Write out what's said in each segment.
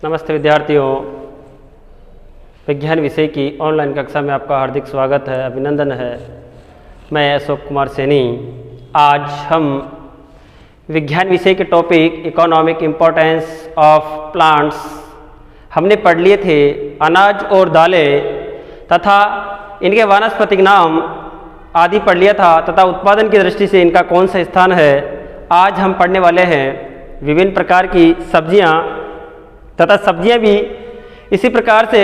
नमस्ते विद्यार्थियों, विज्ञान विषय की ऑनलाइन कक्षा में आपका हार्दिक स्वागत है, अभिनंदन है। मैं अशोक कुमार सैनी। आज हम विज्ञान विषय के topic economic importance of plants हमने पढ़ लिए थे। अनाज और दालें तथा इनके वानस्पतिक नाम आदि पढ़ लिया था तथा उत्पादन की दृष्टि से इनका कौन सा स्थान है। आज हम पढ़ने वाले हैं विभिन्न प्रकार की सब्जियां तथा सब्जियां भी इसी प्रकार से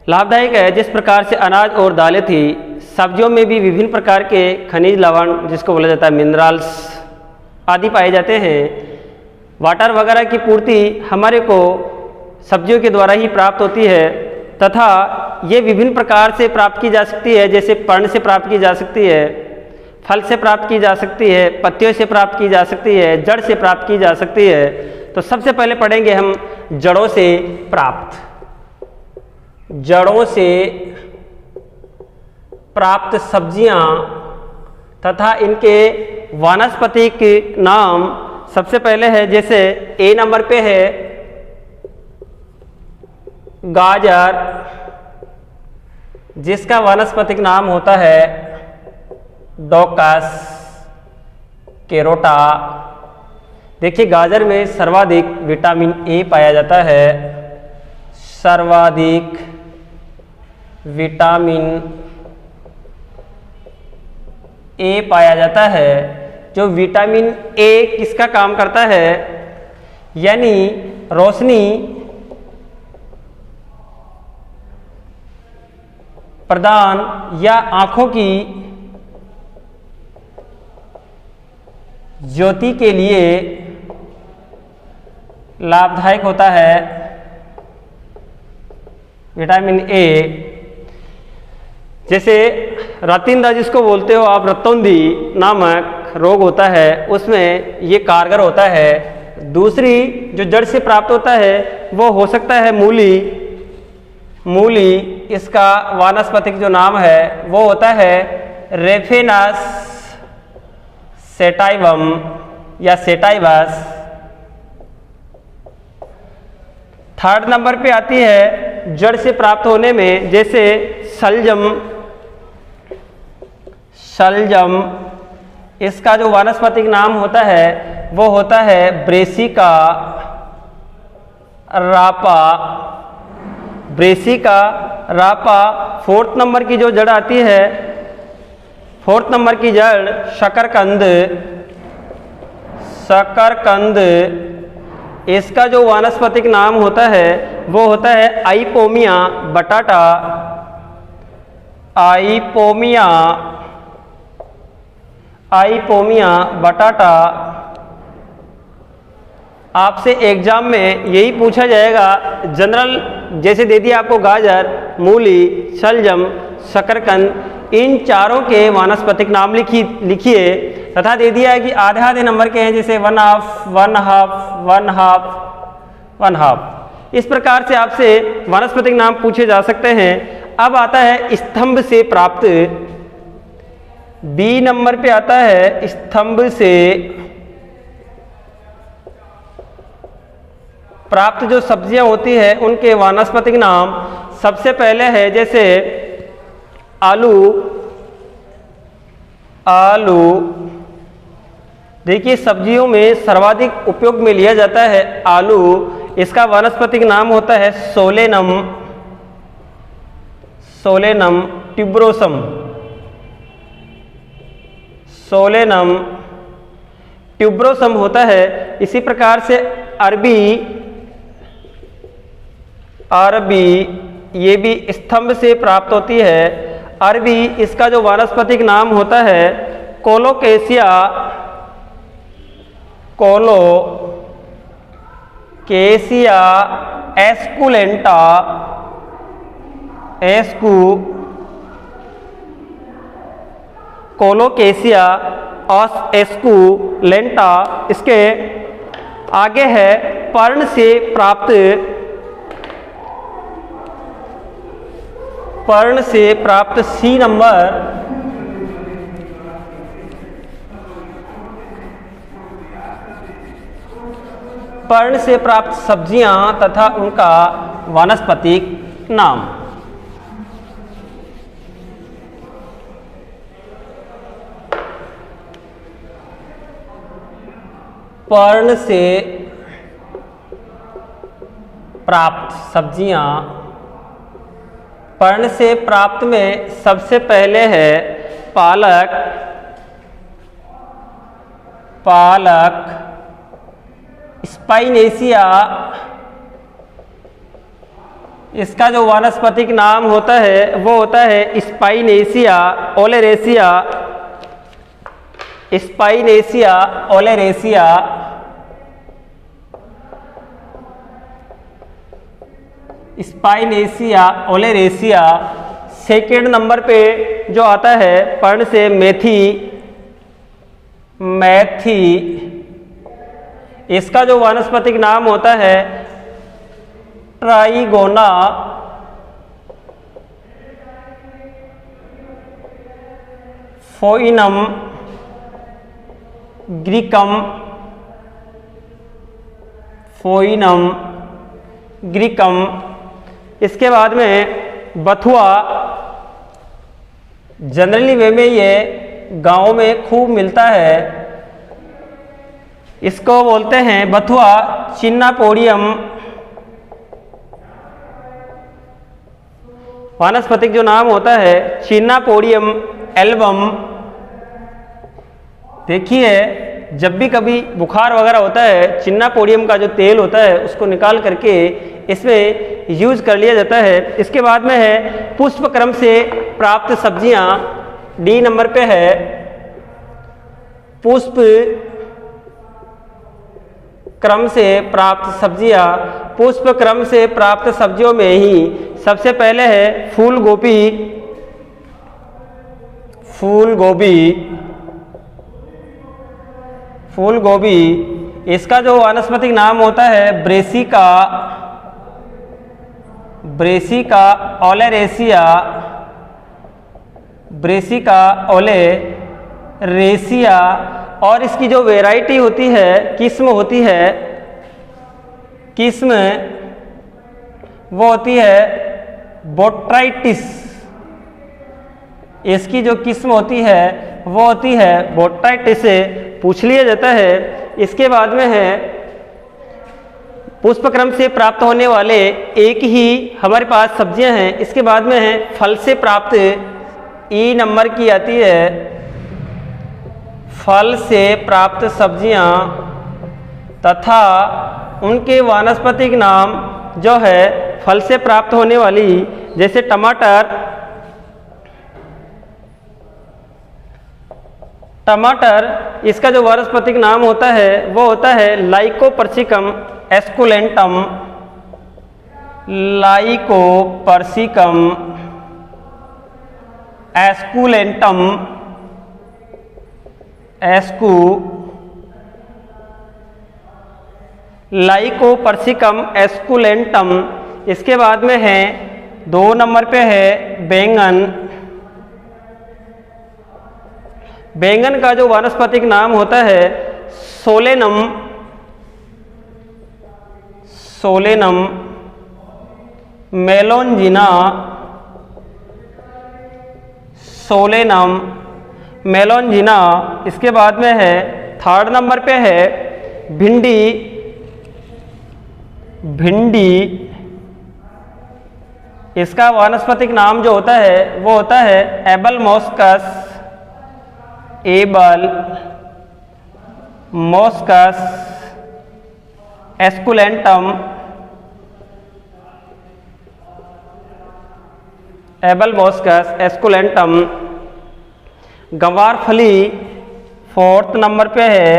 लाभदायक है जिस प्रकार से अनाज और दालें थी। सब्जियों में भी विभिन्न प्रकार के खनिज लवण जिसको बोला जाता है मिनरल्स आदि पाए जाते हैं। वाटर वगैरह की पूर्ति हमारे को सब्जियों के द्वारा ही प्राप्त होती है तथा ये विभिन्न प्रकार से प्राप्त की जा सकती है, जैसे पर्ण से प्राप्त की जा सकती है, फल से प्राप्त की जा सकती है, पत्तियों से प्राप्त की जा सकती है, जड़ से प्राप्त की जा सकती है। तो सबसे पहले पढ़ेंगे हम जड़ों से प्राप्त सब्जियां तथा इनके वानस्पतिक नाम। सबसे पहले है जैसे ए नंबर पे है गाजर, जिसका वानस्पतिक नाम होता है डोकस कैरोटा। देखिए गाजर में सर्वाधिक विटामिन ए पाया जाता है, सर्वाधिक विटामिन ए पाया जाता है। जो विटामिन ए किसका काम करता है, यानी रोशनी प्रदान या आंखों की ज्योति के लिए लाभदायक होता है विटामिन ए। जैसे रतिंदा जिसको बोलते हो आप, रतौंधी नामक रोग होता है उसमें ये कारगर होता है। दूसरी जो जड़ से प्राप्त होता है वो हो सकता है मूली, इसका वानस्पतिक जो नाम है वो होता है रेफेनस सेटाइवम या सेटाइवस। थर्ड नंबर पे आती है जड़ से प्राप्त होने में, जैसे शलजम, इसका जो वानस्पतिक नाम होता है वो होता है ब्रेसिका रापा। फोर्थ नंबर की जो जड़ आती है, फोर्थ नंबर की जड़ शकरकंद, इसका जो वानस्पतिक नाम होता है वो होता है आइपोमिया बटाटा। आपसे एग्जाम में यही पूछा जाएगा जनरल, जैसे दे दिया आपको गाजर, मूली, शलजम, शकरकंद, इन चारों के वानस्पतिक नाम लिखिए तथा दे दिया है कि आधे आधे नंबर के हैं, जैसे वन हाफ। इस प्रकार से आपसे वानस्पतिक नाम पूछे जा सकते हैं। अब आता है स्तंभ से प्राप्त, बी नंबर पे आता है स्तंभ से प्राप्त जो सब्जियां होती है उनके वानस्पतिक नाम। सबसे पहले है जैसे आलू। देखिए सब्जियों में सर्वाधिक उपयोग में लिया जाता है आलू, इसका वानस्पतिक नाम होता है सोलेनम ट्यूबरोसम होता है। इसी प्रकार से अरबी ये भी स्तंभ से प्राप्त होती है। अरबी, इसका जो वानस्पतिक नाम होता है कोलोकेशिया एस्कुलेंटा। Colocasia esculenta. इसके आगे है पर्ण से प्राप्त सी नंबर। पर्ण से प्राप्त सब्जियां तथा उनका वानस्पतिक नाम। पर्ण से प्राप्त सब्जियां, पर्ण से प्राप्त में सबसे पहले है पालक, पालक, स्पाइनेसिया, इसका जो वानस्पतिक नाम होता है वो होता है Spinacia oleracea, Spinacia oleracea. Spinacia oleracea. Second number पे जो आता है पर्ण से मेथी, मेथी, इसका जो वानस्पतिक नाम होता है ट्राइगोना, फोइनम ग्रीकम, फोइनम ग्रीकम। इसके बाद में बथुआ, जनरली वे में ये गाँव में खूब मिलता है, इसको बोलते हैं बथुआ चिन्नापोडियम। वानस्पतिक जो नाम होता है चिन्नापोडियम एल्बम। देखिए जब भी कभी बुखार वगैरह होता है चिन्नापोडियम का जो तेल होता है उसको निकाल करके इसमें यूज कर लिया जाता है। इसके बाद में है पुष्प क्रम से प्राप्त सब्जियां, डी नंबर पे है पुष्प क्रम से प्राप्त सब्जियां। पुष्प क्रम से प्राप्त सब्जियों में ही सबसे पहले है फूल गोभी, फूल गोभी, फूल गोभी। इसका जो वानस्पतिक नाम होता है Brassica, Brassica oleracea, Brassica oleracea. और इसकी जो वैरायटी होती है, किस्म होती है, किस्म वो होती है बोट्राइटिस। इसकी जो किस्म होती है वो होती है बोट्राइटिस से पूछ लिया जाता है। इसके बाद में है पुष्पक्रम से प्राप्त होने वाले एक ही हमारे पास सब्जियां हैं। इसके बाद में है फल से प्राप्त, ई नंबर की आती है, फल से प्राप्त सब्जियां तथा उनके वानस्पतिक नाम जो है फल से प्राप्त होने वाली, जैसे टमाटर, टमाटर, इसका जो वानस्पतिक नाम होता है वो होता है लाइकोपर्सिकम एस्कुलेंटम, लाइकोपर्सिकम एस्कुलेंटम, एस्कू, लाइकोपर्सिकम एस्कुलेंटम। इसके बाद में है 2 नंबर पे है बैंगन। बैंगन का जो वानस्पतिक नाम होता है सोलेनम, सोलेनम मेलोंजिना, सोलेनम मेलोंजिना। इसके बाद में है 3rd नंबर पे है भिंडी, भिंडी। इसका वानस्पतिक नाम जो होता है वो होता है Abelmoschus, Abelmoschus esculentum, Abelmoschus esculentum. गंवारफली 4th नंबर पे है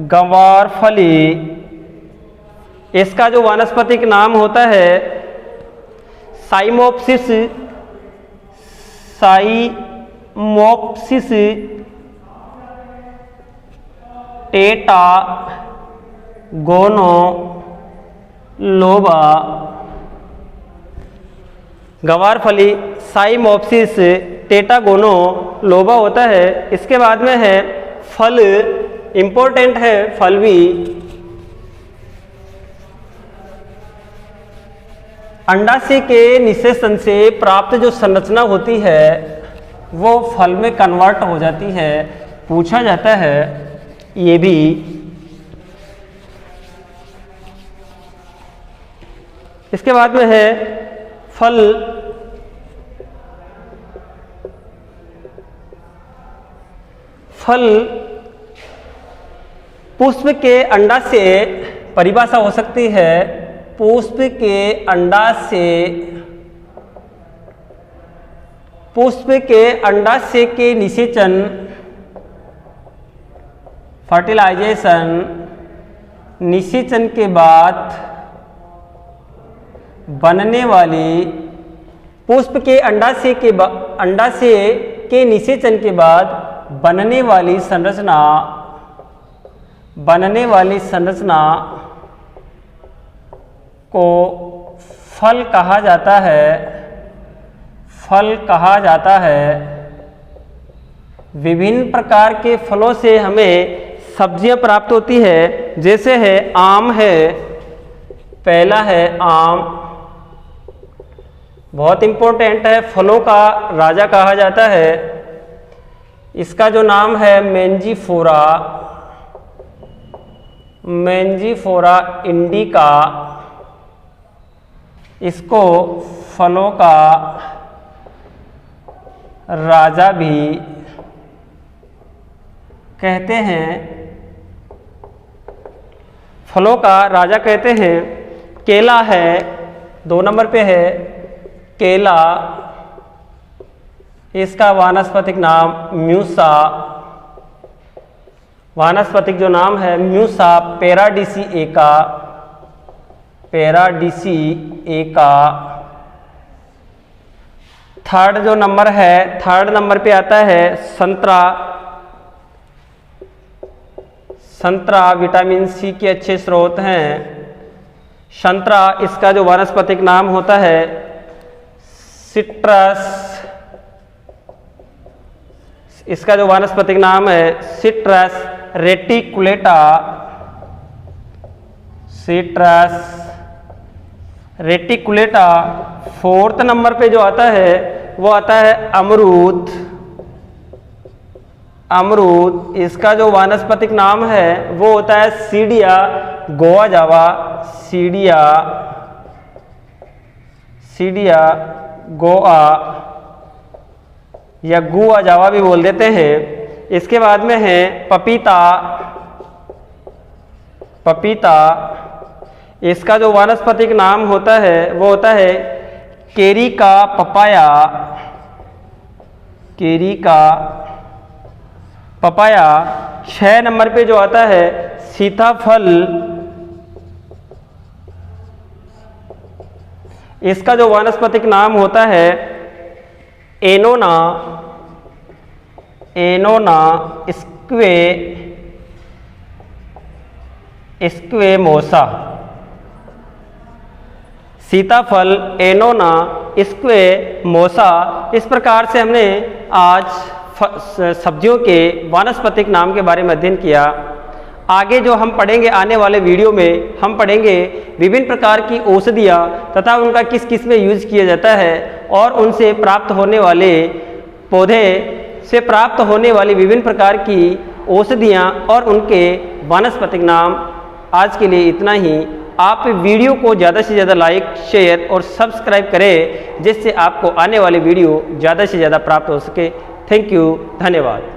गंवारफली। इसका जो वानस्पतिक नाम होता है साइमोप्सिस, साइमोप्सिस टेटा गोनो लोबा। गंवारफली साइमोप्सिस टेटागोनो लोबा होता है। इसके बाद में है फल, इम्पोर्टेंट है फल भी, अंडाशय के निषेचन से प्राप्त जो संरचना होती है वो फल में कन्वर्ट हो जाती है। पूछा जाता है ये भी इसके बाद में है फल पुष्प के अंडाशय परिभाषा हो सकती है। पुष्प के अंडाशय के निषेचन फर्टिलाइजेशन निषेचन के बाद बनने वाली पुष्प के अंडाशय के निषेचन के बाद बनने वाली संरचना को फल कहा जाता है। विभिन्न प्रकार के फलों से हमें सब्जियां प्राप्त होती है, जैसे है आम है, पहला है आम, बहुत इंपॉर्टेंट है, फलों का राजा कहा जाता है। इसका जो नाम है मेंजीफोरा इंडिका, इसको फलों का राजा भी कहते हैं। फलों का राजा कहते हैं। केला है, 2 नंबर पे है केला, इसका वानस्पतिक नाम म्यूसा, वानस्पतिक जो नाम है म्यूसा पैराडिसिएका। थर्ड जो नंबर है, थर्ड नंबर पे आता है संतरा विटामिन सी के अच्छे स्रोत हैं। संतरा, इसका जो वानस्पतिक नाम होता है सिट्रस, इसका जो वानस्पतिक नाम है सिट्रस रेटिकुलेटा। फोर्थ नंबर पे जो आता है वो आता है अमरूद, इसका जो वानस्पतिक नाम है वो होता है सीडिया गोआ या गुआ जावा भी बोल देते हैं। इसके बाद में है पपीता, इसका जो वानस्पतिक नाम होता है वो होता है केरिका पपाया। 6 नंबर पे जो आता है सीताफल, इसका जो वानस्पतिक नाम होता है एनोना स्क्वेमोसा। सीताफल, एनोना स्क्वेमोसा। इस प्रकार से हमने आज सब्जियों के वानस्पतिक नाम के बारे में अध्ययन किया। आगे जो हम पढ़ेंगे आने वाले वीडियो में हम पढ़ेंगे विभिन्न प्रकार की औषधियाँ तथा उनका किस किस में यूज किया जाता है और उनसे प्राप्त होने वाले पौधे से प्राप्त होने वाली विभिन्न प्रकार की औषधियाँ और उनके वानस्पतिक नाम। आज के लिए इतना ही। आप वीडियो को ज़्यादा से ज़्यादा लाइक, शेयर और सब्सक्राइब करें, जिससे आपको आने वाली वीडियो ज़्यादा से ज़्यादा प्राप्त हो सके। थैंक यू, धन्यवाद।